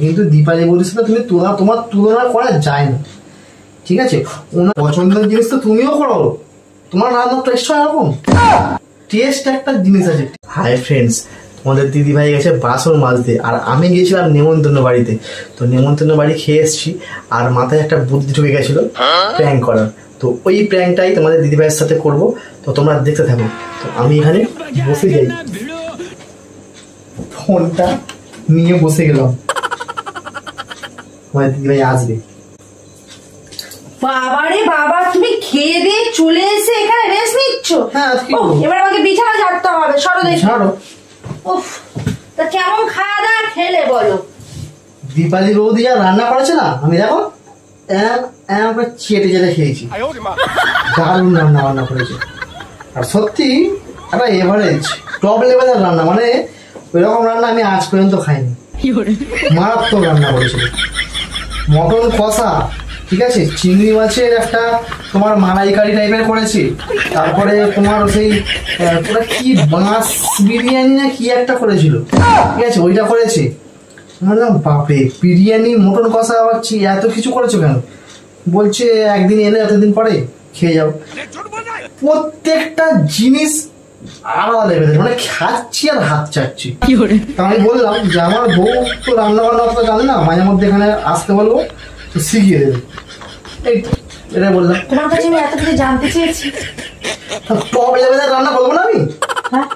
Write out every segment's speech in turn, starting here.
কিন্তু দীপালি বৌদির সাথে তুমি তোমার তুলনা করা যায় না, ঠিক আছে? ওনার পছন্দের জিনিস তো তুমিও করো, তোমার রান্নার টেস্ট হয় এরকম, টেস্ট একটা জিনিস আছে। হাই ফ্রেন্ডস, তোমাদের দিদি ভাই গেছে বাসন মাজতে, আর আমি গিয়েছিলাম নেমন্তন্ন বাড়িতে। তো নেমন্তন্ন বাড়ি খেয়ে এসেছি, আর মাথায় একটা বুদ্ধি ঢুকে গেছিল প্র্যাঙ্ক করার। তো ওই প্র্যাঙ্কটাই তোমাদের দিদি ভাইয়ের সাথে করবো, তো তোমরা দেখতে থাকো। তো আমি এখানে বসে যাই, ফোনটা নিয়ে বসে গেলাম, তোমাদের দিদি ভাই আসবে। বাবারে বাবা, তুমি খেয়ে দিয়ে চলে এসে এখানে রেস্ট নিচ্ছ? হ্যাঁ, এবার আমাকে বিছানা ঝাড়তে হবে, সরো দেখি। উফ, তা কেমন খাওয়া দাওয়া খেলে বলো? দীপালি বৌদি যা রান্না করেছে না, আমি দেখো চেটে চেটে খেয়েছি, দারুণ রান্না করেছে। আর সত্যি একটা এভারেজ টপ লেভেলের রান্না, মানে ওই রকম রান্না আমি আজ পর্যন্ত খাইনি। মারাত্মক রান্না করেছিল। মটন কষা, ঠিক আছে, চিংড়ি মাছের একটা তোমার মালাইকারি টাইপের করেছে, তারপরে তোমার সেই ওটা কি মাছ বিরিয়ানি না কি একটা করেছিল, ঠিক আছে, ওইটা করেছে। বাপরে, বিরিয়ানি, মটন কষা, আবার এত কিছু করেছো কেন? বলছে একদিন এলে এতদিন পরে খেয়ে যাও। প্রত্যেকটা জিনিস আলাদা লেভেলের, মানে খাচ্ছি আর হাত চাচ্ছি। আমি বললাম যে আমার বউ তো রান্না বান্না অতটা জানে না, মাঝে মধ্যে এখানে আসতে বলবো, তো শিখিয়ে দেবে। এই এটা বললাম, তোমার কাছে আমি এত কিছু জানতে চেয়েছি। টপ লেভেলের রান্না বলবো না আমি? হ্যাঁ,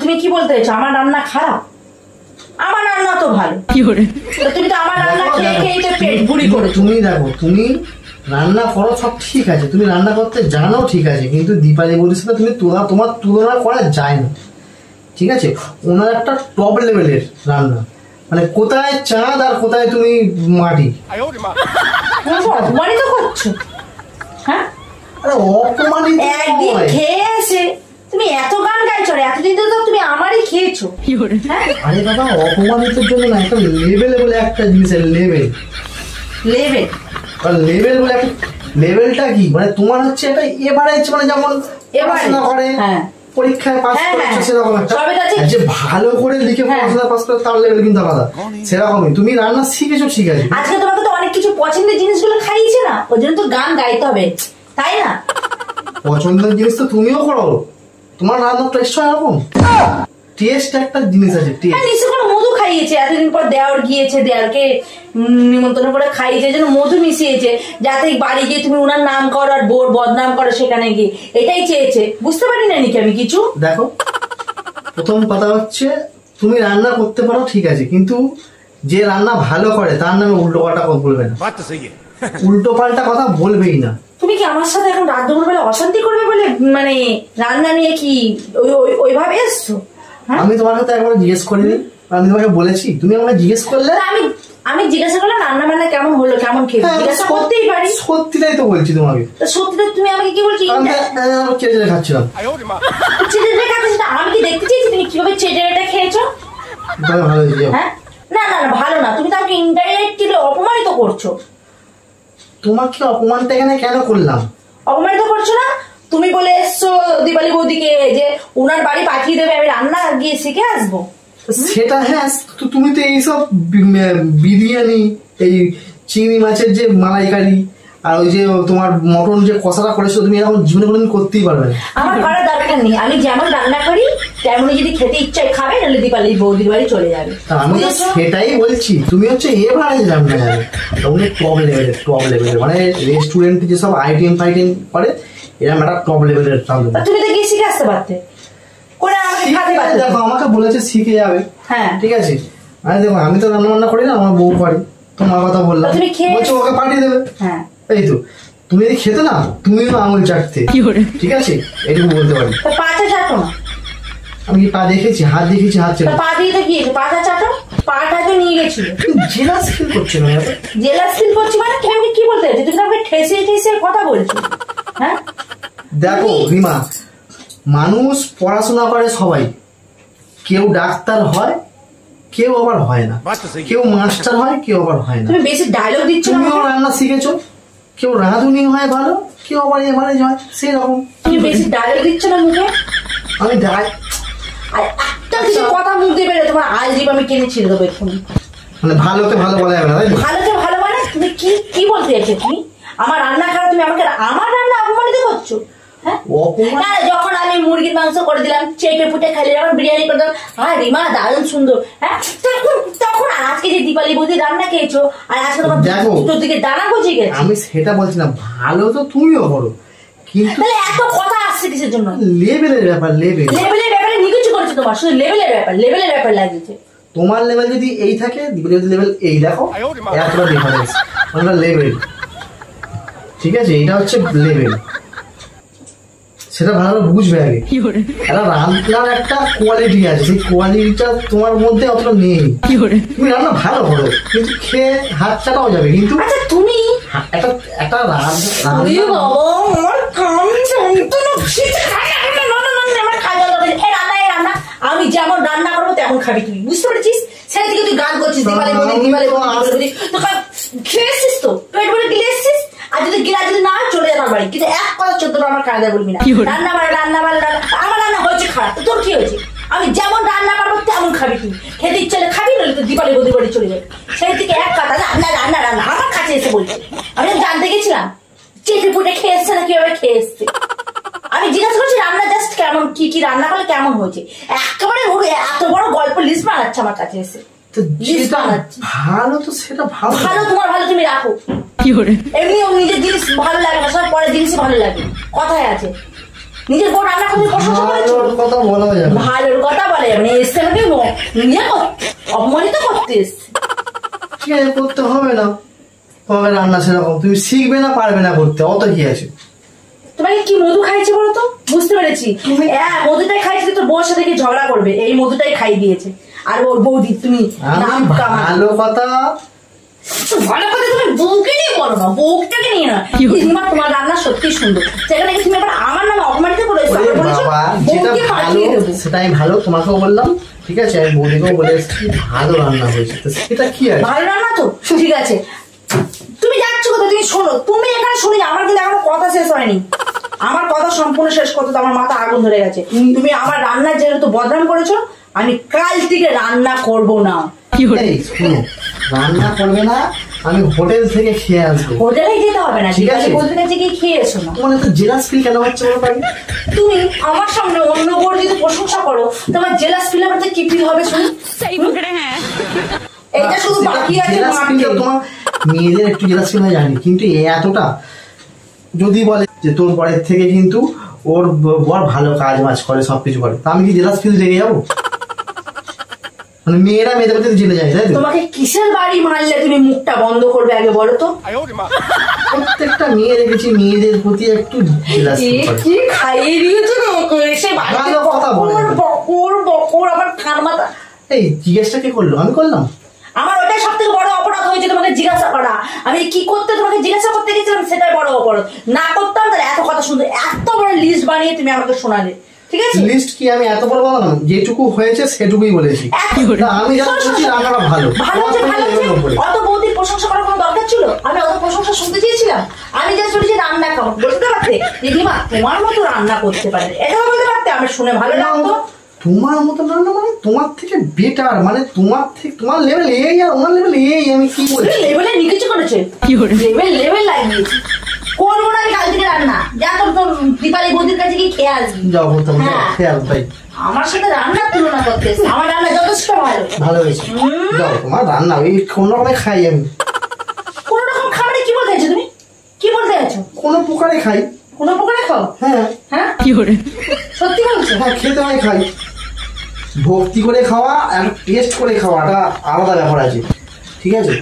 তুমি কি বলতে চাইছো? আমার রান্না খারাপ? আমার রান্না তো ভালো। তুমি তো আমার রান্না খেয়ে খেয়ে তো পেট ভুড়ি করে। তুমি দেখো, তুমি রান্না করো সব ঠিক আছে, তুমি রান্না করতে জানো ঠিক আছে, কিন্তু দীপালি বৌদির সাথে তুমি তোমার তুলনা করা যায় না, ঠিক আছে? ওনার একটা টপ লেভেলের রান্না, মানে কোথায় চাঁদ আর কোথায় তুমি মাটি। অপমানিত করছো? হ্যাঁ, আরে অপমানিত একদিন খেয়ে এসে তুমি এত গান গাইছো, এতদিন তো তুমি আমারই খেয়েছো। আরে বাবা, অপমানিতের জন্য না, একটা লেভেল বলে একটা জিনিসের লেভেল লেভেল বলে একটা লেভেলটা কি, মানে তোমার হচ্ছে একটা এভারেজ, মানে যেমন পড়াশোনা করে পরীক্ষায় পাস করছে সেরকম একটা, যে ভালো করে লিখে পড়াশোনা পাস করে তার লেভেল কিন্তু আলাদা, সেরকমই। তুমি রান্না শিখেছো ঠিক আছে, আজকে তোমাকে তো অনেক কিছু পছন্দের জিনিসগুলো খাইয়েছে না, ওই জন্য তো গান গাইতে হবে, তাই না? পছন্দের জিনিস তো তুমিও করো, তোমার রান্নার টেস্ট হয় এরকম, টেস্ট একটা জিনিস আছে। নিশ্চয় কোনো মধু খাইয়েছে, এতদিন পর দেওয়ার গিয়েছে, দেওয়ারকে নিমন্ত্রণ করে খাইয়েছে, যেন মধু মিশিয়েছে, যাতে বাড়ি গিয়ে তুমি ওনার নাম করো আর বোর বদনাম করো সেখানে গিয়ে, এটাই চেয়েছে। বুঝতে পারি না নাকি আমি কিছু? দেখো, প্রথম কথা হচ্ছে তুমি রান্না করতে পারো ঠিক আছে, কিন্তু যে রান্না ভালো করে তার নামে উল্টো পাল্টা কথা বলবে না, উল্টো পাল্টা কথা বলবেই না। তুমি কি আমার সাথে এখন রাত দুপুর বেলা অশান্তি করবে বলে মানে রান্না নিয়ে কি ওইভাবে এসছো? আমি তোমার কাছে একবার জিজ্ঞেস করিনি, আমি তোমাকে বলেছি, তুমি আমাকে জিজ্ঞেস করলে। আমি জিজ্ঞাসা করলাম রান্না বান্না কেমন হলো, কেমন খেয়ে, জিজ্ঞাসা করতেই পারি। সত্যিটাই তো বলছি তোমাকে। সত্যিটা তুমি আমাকে কি বলছি? চেটে খাচ্ছিলাম। চেটে খাচ্ছিস? আমি কি দেখতে চেয়েছি তুমি কিভাবে চেটে খেয়েছো? ভালো হয়েছে। হ্যাঁ, না না না, ভালো না, তুমি তো আমাকে ইনডাইরেক্টলি অপমানিত করছো। তোমাকে অপমানটা এখানে কেন করলাম? অপমানিত করছো না, তুমি বলে এসছো দীপালি বৌদিকে যে ওনার বাড়ি পাঠিয়ে দেবে, আমি রান্না গিয়ে শিখে আসবো। সেটা হ্যাঁ, তুমি তো এইসব বিরিয়ানি, এই চিংড়ি মাছের যে মালাইকারি, আর ওই যে তোমার মটন যে কষাটা করেছো, তুমি এরকম জীবনে কোনোদিন করতেই পারবে না। আমার করার দরকার নেই, আমি যেমন রান্না করি তেমনই যদি খেতে ইচ্ছায় খাবে, নাহলে দীপালি বৌদির বাড়ি চলে যাবে। আমি সেটাই বলছি, তুমি হচ্ছে এভারেজ রান্না যাবে, টপ লেভেলের, মানে রেস্টুরেন্টে যেসব আইটেম ফাইটেম করে এরকম একটা টপ লেভেলের রান্না। তুমি তো গিয়ে শিখে আসতে পারতে। দেখো, আমাকে বলেছে শিখে যাবে, হ্যাঁ ঠিক আছে, আমি দেখো আমি তো রান্না বান্না করি না, আমার বউ করে, তোমার কথা বললাম, বলছো ওকে পাঠিয়ে দেবে। হ্যাঁ, এই তো, তুমি যদি খেতে না, তুমিও আঙুল চাটতে, ঠিক আছে, এটুকু বলতে পারি। পাটা চাটো না, আমি পা দেখেছি, হাত দেখেছি, হাত চাটো। পা দিয়ে তো গিয়েছে, পাটা চাটো, পাটা তো নিয়ে গেছিল। জেলাস ফিল করছো না? জেলাস ফিল করছি মানে তুমি কি বলতে চাইছো? তুমি আমাকে ঠেসে ঠেসে কথা বলছো। হ্যাঁ, দেখো রিমা, মানুষ পড়াশোনা করে সবাই, কেউ ডাক্তার হয়, কেউ আবার হয় না, কেউ মাস্টার হয়, কেউ আবার হয় না। তুমি বেশি ডায়লগ দিচ্ছ না। তুমিও রান্না শিখেছো, কেউ রাঁধুনি হয় ভালো, কেউ আবার এভারেজ হয়, সেরকম। তুমি বেশি ডায়লগ দিচ্ছ না মুখে। আমি একটা কিছু কথা মুখ দিয়ে বেরো, তোমার আলজিব আমি কিনে ছিঁড়ে দেবো এক্ষুনি। মানে ভালোকে ভালো বলা যাবে না, তাই তো? ভালোকে ভালো মানে তুমি কি কি বলতে চাইছো? তুমি আমার রান্না খারাপ, তুমি আমাকে আমার রান্না অপমানিত করছো? হ্যাঁ, অপমান? না, যখন আমি মুরগির মাংস করে দিলাম, চেটে পুটে খাইলে, যখন বিরিয়ানি করে দিলাম, রিমা দারুণ সুন্দর, হ্যাঁ, তখন আর আজকে যে দীপালি বৌদি রান্না খেয়েছো, আর আজকে তোমার দেখো, তোর দিকে ডানা গজিয়ে গেছে। আমি সেটা বলছি না, ভালো তো তুমিও করো, কিন্তু তাহলে এত কথা আসছে কিসের জন্য? লেভেলের ব্যাপার, লেভেলের ব্যাপারে নিকুচি করছো তোমার, শুধু লেভেলের ব্যাপার লাগিয়েছে। তোমার লেভেল যদি এই থাকে, দীপালি যদি লেভেল এই দেখো, এতটা ডিফারেন্স, মানে লেভেল, ঠিক আছে? এটা হচ্ছে লেভেল, সেটা ভালো বুঝবে আগে। একটা রান্নার একটা কোয়ালিটি আছে, সেই কোয়ালিটিটা তোমার মধ্যে অতটা নেই। তুমি রান্না ভালো করো, কিন্তু খেয়ে হাত চাটাও যাবে, কিন্তু আচ্ছা তুমি একটা একটা আমি যেমন রান্না করবো তেমন খাবি তুই, বুঝতে পেরেছিস? সেটা থেকে তুই গান করছিস, খেয়েছিস তো, পেট ভরে গিলে এসছিস, আর যদি গিলা যদি না চলে যাবার বাড়ি, কিন্তু এক কথা 14 আমার কায়দা বলবি না। রান্না মানে আমার রান্না হয়েছে খারাপ, তো তোর কি হয়েছে? আমি যেমন রান্না করবো তেমন খাবি তুই, খেতে ইচ্ছে খাবি, নইলে তো দীপালি বৌদির বাড়ি চলে যাবে। সেই থেকে এক কথা রান্না আমার কাছে এসে বলছে, আমি জানতে গেছিলাম চেটে পুটে খেয়ে এসছে না কিভাবে খেয়ে এসছে। আমি জিজ্ঞাসা করছি রান্না জাস্ট কেমন, কি কি রান্না করলে কেমন হয়েছে, একেবারে এত বড় গল্প লিস্ট বানাচ্ছে আমার কাছে এসে। ভালো তো সেটা ভালো, ভালো তোমার ভালো তুমি রাখো, এমনি নিজের জিনিস ভালো লাগে না, সব পরের জিনিসই ভালো লাগে, কথায় আছে। নিজের বউ রান্না করতে প্রশংসা করেছো, কথা বলা যাবে, ভালোর কথা বলে যাবে না, এসছে নাকি নিয়ে অপমানিত করতে এসছে। ঠিক আছে, করতে হবে না তোমাকে রান্না, সেরকম তুমি শিখবে না, পারবে না করতে, অত কি আছে? তোমাকে কি মধু খাইছে বলো তো? বুঝতে পেরেছি, মধুটাই খাইছে, তোর বউর সাথে ঝগড়া করবে, এই মধুটাই খাই দিয়েছে। আর ওর বৌদি তুমি ভালো কথা, ভালো কথা তুমি বউকে নিয়ে বলো না, বউটাকে নিয়ে না। তোমার রান্না সত্যি সুন্দর, সেখানে তুমি আবার আমার নামে অপমানিত করেছো। সেটাই ভালো, তোমাকেও বললাম, ঠিক আছে? আমি বৌদিকেও বলে এসেছি ভালো রান্না হয়েছে, সেটা কি আছে? ভালো রান্না তো ঠিক আছে। তুমি যাচ্ছ কোথায়? তুমি শোনো, তুমি এখানে শুনি, আমার কিন্তু এখনো কথা শেষ হয়নি। আমার কথা সম্পূর্ণ শেষ করতে তো আমার মাথা আগুন ধরে গেছে। তুমি আমার রান্নার যেহেতু বদনাম করেছো, আমি কাল থেকে রান্না করব না। শোনো, রান্না করবে না, আমি হোটেল থেকে খেয়ে আসবো। হোটেলে যেতে হবে না, ঠিক আছে? বলতে গেছে কি খেয়ে এসো না। তোমার তো জেলাস ফিল কেন হচ্ছে বলো পারি? তুমি আমার সামনে অন্য বড় যদি প্রশংসা করো, তোমার জেলাস ফিল হবে, কি ফিল হবে শুনি? এটা শুধু বাকি আছে। তোমার মেয়েদের একটু জেলাস ফিল হয় জানি, কিন্তু এতটা যদি বলে যে তোর বরের থেকে কিন্তু ওর বর ভালো কাজ বাজ করে, সবকিছু করে, তা আমি কি জেলাস ফিল রেগে যাবো? মানে মেয়েরা মেয়েদের প্রতি জেনে যায়, তাই তো? তোমাকে কিসের বাড়ি মারলে তুমি মুখটা বন্ধ করবে আগে বলো তো? প্রত্যেকটা মেয়ে দেখেছি মেয়েদের প্রতি একটু জেলাস ফিল করে। কি খাইয়ে দিয়েছো তোমাকে এসে ভালো কথা বলে, বকর আমার কান মাথা। এই জিজ্ঞাসা কে করলো? আমি করলাম? আমার ওটাই সব থেকে বড় অপরাধ হয়েছে, তোমাকে জিজ্ঞাসা করা। আমি কি করতে তোমাকে জিজ্ঞাসা করতে গেছিলাম, সেটাই বড় অপরাধ। না করতাম তাহলে এত কথা শুনতে, এত বড় লিস্ট বানিয়ে তুমি আমাকে শোনালে, ঠিক আছে? লিস্ট কি আমি এত বড় বললাম? যেটুকু হয়েছে সেটুকুই বলেছি। আমি যা বলছি রান্নাটা ভালো, অত বৌদির প্রশংসা করার কোনো দরকার ছিল? আমি অত প্রশংসা শুনতে চেয়েছিলাম? আমি যা শুনেছি রান্না কেমন, বলতে পারতে দিদিমা তোমার মতো রান্না করতে পারে, এটা বলতে পারতে, আমি শুনে ভালো লাগতো। তোমার মতো রান্না মানে তোমার থেকে বেটার, মানে তোমার থেকে, তোমার লেভেল এই আর ওনার লেভেল এই, আমি কি বলছি? লেভেলে নিচে করেছে, লেভেল লাগিয়েছে। করবো না কাল থেকে রান্না, যা তোর দীপালি বৌদির কাছে গিয়ে খেয়ে আসবি। যাও খেয়ে আসবো। ভাই আমার সাথে রান্নার তুলনা করতে, আমার রান্না যথেষ্ট ভালো হয়েছে। যাও, তোমার রান্না ওই কোন রকমে খাই আমি। কোন রকম খাবারে কি বলতে চাইছো তুমি? কি বলতে চাইছো? কোন প্রকারে খাই। কোন প্রকারে খাও? হ্যাঁ হ্যাঁ, কি করে সত্যি বলছো? হ্যাঁ, খেতে হয়, খাই। ভক্তি করে খাওয়া আর টেস্ট করে খাওয়াটা আলাদা ব্যাপার আছে, ঠিক আছে?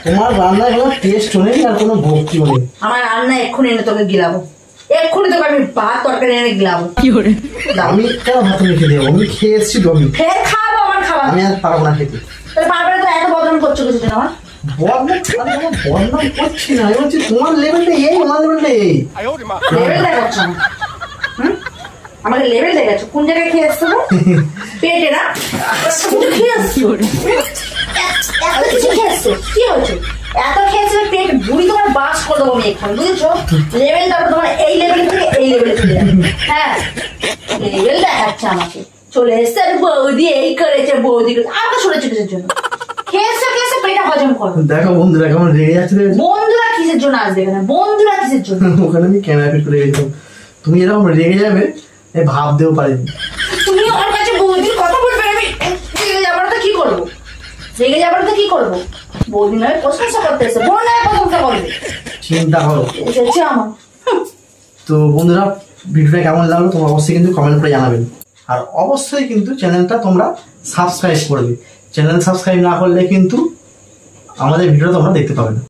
তোমার রান্নায় কোনো টেস্ট নেই আর কোনো ভক্তিও নেই। আমার রান্না এক্ষুনি এনে তোকে গিলাবো, এক্ষুনি তোকে আমি ভাত তরকারি এনে গিলাবো। আমি কেন ভাত মেখে দেবো? আমি খেয়ে এসছি তো, আমি ফের খাবো আমার খাবার। আমি আর পারবো না খেতে। তাহলে পারবে না তো, এত বদনাম করছো কিছু না? আমার বদনাম করছি না, আমি বলছি তোমার লেভেলটা এই, আমার লেভেলটা এই। লেভেল দেখাচ্ছ আমাকে, লেভেল দেখাচ্ছ? কোন জায়গায় খেয়ে আসছো? পেটে না খেয়ে আসছো, এত কিছু খেয়ে আসছো, কি হয়েছে? এত খেয়েছে পেট বুড়ি তোমার বাস করে দেবো আমি এখানে, বুঝেছো? লেভেলটা তোমার এই লেভেল থেকে এই লেভেলে চলে যাবে। হ্যাঁ, লেভেল দেখাচ্ছে আমাকে, চলে এসছে বৌদি এই করেছে, বৌদি আমাকে শুনেছে কিসের জন্য? খেয়েছো পেটা হজম করো। দেখো বন্ধুরা কেমন রেগে যাচ্ছে। বন্ধুরা কিসের জন্য আসবে এখানে? বন্ধুরা কিসের জন্য? ওখানে আমি ক্যামেরা ফিট করে গেছিলাম, তুমি এরকম রেগে যাবে ভাবতেও পারিনি। তুমি আমার কাছে বৌদির কথা বলবে, আমি রেগে যাবার তো কি করবো? রেগে যাবার তো কি করবো? বৌদি নয় প্রশংসা করতে এসে, বোন নয় প্রশংসা করবে। চিন্তা করো। এসেছে আমার। তো বন্ধুরা ভিডিওটা কেমন লাগলো তোমরা অবশ্যই কিন্তু কমেন্ট করে জানাবেন, আর অবশ্যই কিন্তু চ্যানেলটা তোমরা সাবস্ক্রাইব করবে। চ্যানেল সাবস্ক্রাইব না করলে কিন্তু আমাদের ভিডিও তোমরা দেখতে পাবে না।